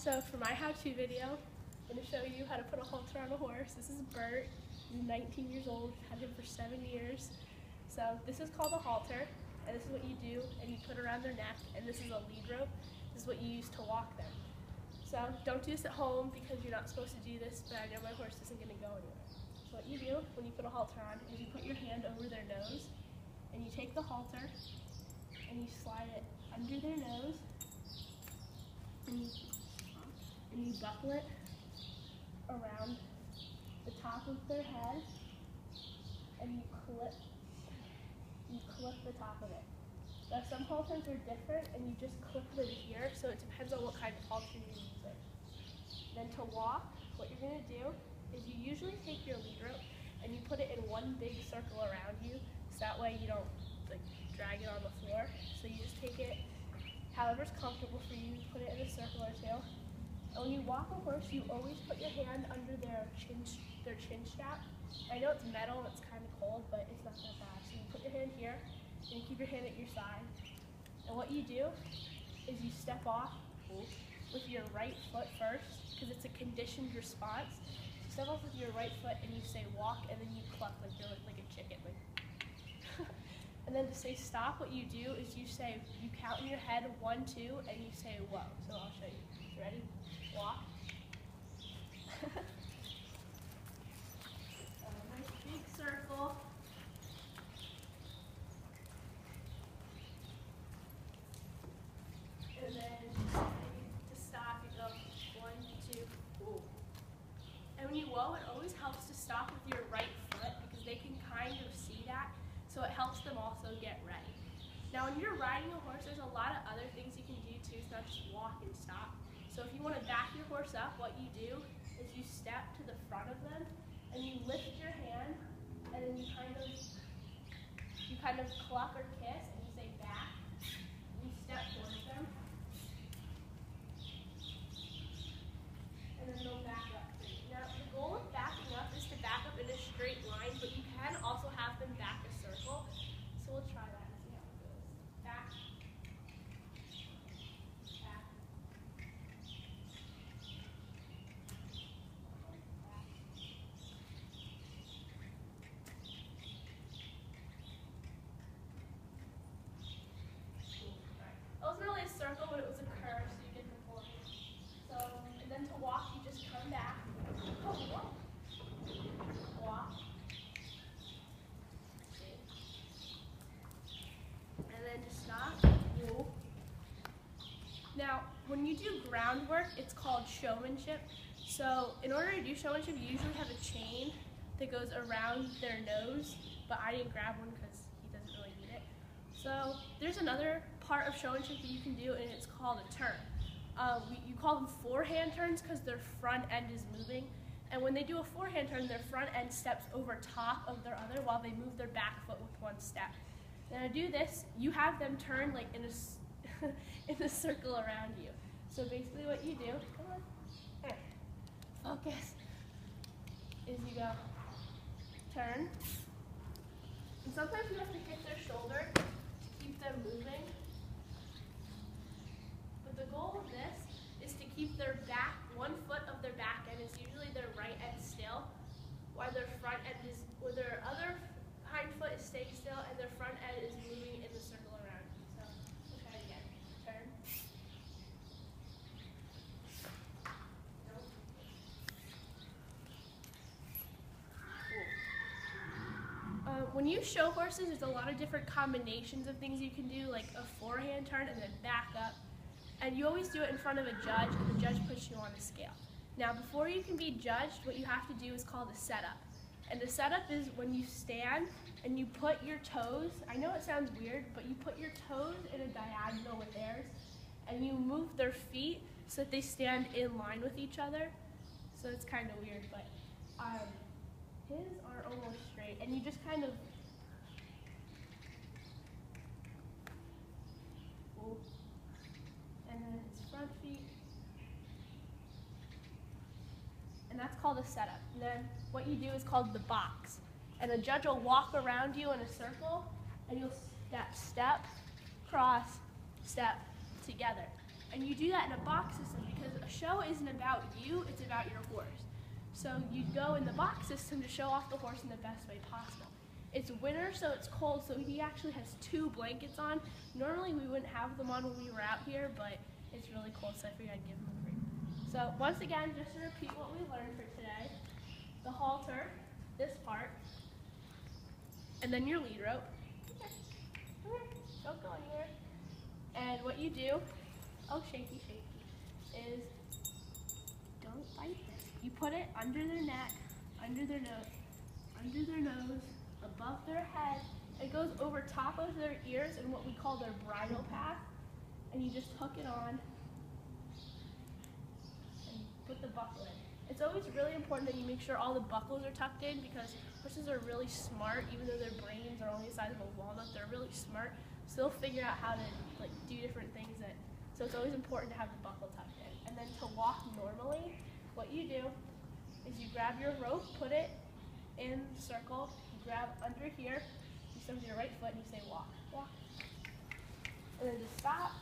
So for my how-to video, I'm going to show you how to put a halter on a horse. This is Bert. He's 19 years old. Had him for 7 years. So this is called a halter, and this is what you do, and you put around their neck, and this is a lead rope. This is what you use to walk them. So don't do this at home because you're not supposed to do this, but I know my horse isn't going to go anywhere. So what you do when you put a halter on is you put your hand over their nose, and you take the halter, and you slide it under their nose, and you buckle it around the top of their head, and you clip the top of it. Now some halters are different, and you just clip them here, so it depends on what kind of halter you're using. Then to walk, what you're going to do is you usually take your lead rope and you put it in one big circle around you, so that way you don't drag it on the floor. So you just take it however's comfortable for you, put it in a circle or two. And when you walk a horse, you always put your hand under their chin strap. I know it's metal, it's kind of cold, but it's not that bad. So you put your hand here, and you keep your hand at your side. And what you do is you step off with your right foot first, because it's a conditioned response. You step off with your right foot and you say walk, and then you cluck like you're like a chicken. And then to say stop, what you do is you count in your head 1, 2, and you say whoa. So I'll show you. You ready? Walk. Nice big circle. And then to stop, you go 1, 2, whoa. And when you whoa, it always helps to stop with your right foot because they can kind of see that, so it helps them also get ready. Now when you're riding a horse, there's a lot of other things you can do too. It's not just walk and stop. So if you want to back your horse up, what you do is you step to the front of them and you lift your hand, and then you kind of cluck or kiss and you say back. You step towards them, and then they'll back up. Now the goal of backing up is to back up in a straight line, but you can also have them back a circle. So we'll try that and see how it goes. Back. It wasn't really a circle, but it was a curve, so you get the point. So, and then to walk, you just come back. Walk. And then to stop. Whoa. Now, when you do groundwork, it's called showmanship. So, in order to do showmanship, you usually have a chain that goes around their nose, but I didn't grab one because he doesn't really need it. So there's another part of showmanship that you can do, and it's called a turn. You call them forehand turns because their front end is moving. And when they do a forehand turn, their front end steps over top of their other while they move their back foot with one step. Now to do this, you have them turn like in a circle around you. So basically what you do, come on, focus, is you go turn. And sometimes you have to hit their shoulder to keep them moving. But the goal of this is to keep their back, one foot of their back end is usually their right end still, while their front end is, or their other hind foot is staying still, and their front end is moving in the circle around you. So we'll try it again. Turn. When you show horses, there's a lot of different combinations of things you can do, like a forehand turn and then back up. And you always do it in front of a judge, and the judge puts you on a scale. Now, before you can be judged, what you have to do is called a setup. And the setup is when you stand and you put your toes, I know it sounds weird, but you put your toes in a diagonal with theirs, and you move their feet so that they stand in line with each other. So it's kind of weird, but his are almost straight, and you just kind of, and then his front feet, and that's called a setup. And then what you do is called the box, and the judge will walk around you in a circle, and you'll step, cross, step together. And you do that in a box system because a show isn't about you, it's about your horse. So you go in the box system to show off the horse in the best way possible. It's winter, so it's cold, so he actually has 2 blankets on. Normally we wouldn't have them on when we were out here, but it's really cold, so I figured I'd give him a free. So once again, just to repeat what we learned for today, the halter, this part, and then your lead rope. Okay. Don't go anywhere. And what you do, oh shaky, is don't bite this. You put it under their neck, under their nose, above their head. It goes over top of their ears in what we call their bridle path. And you just hook it on and put the buckle in. It's always really important that you make sure all the buckles are tucked in because horses are really smart, even though their brains are only the size of a walnut, they're really smart. So they'll figure out how to do different things so it's always important to have the buckle tucked in. And then to walk normally, what you do is you grab your rope, put it in the circle, you grab under here, you step with your right foot and you say walk, walk. And then just stop,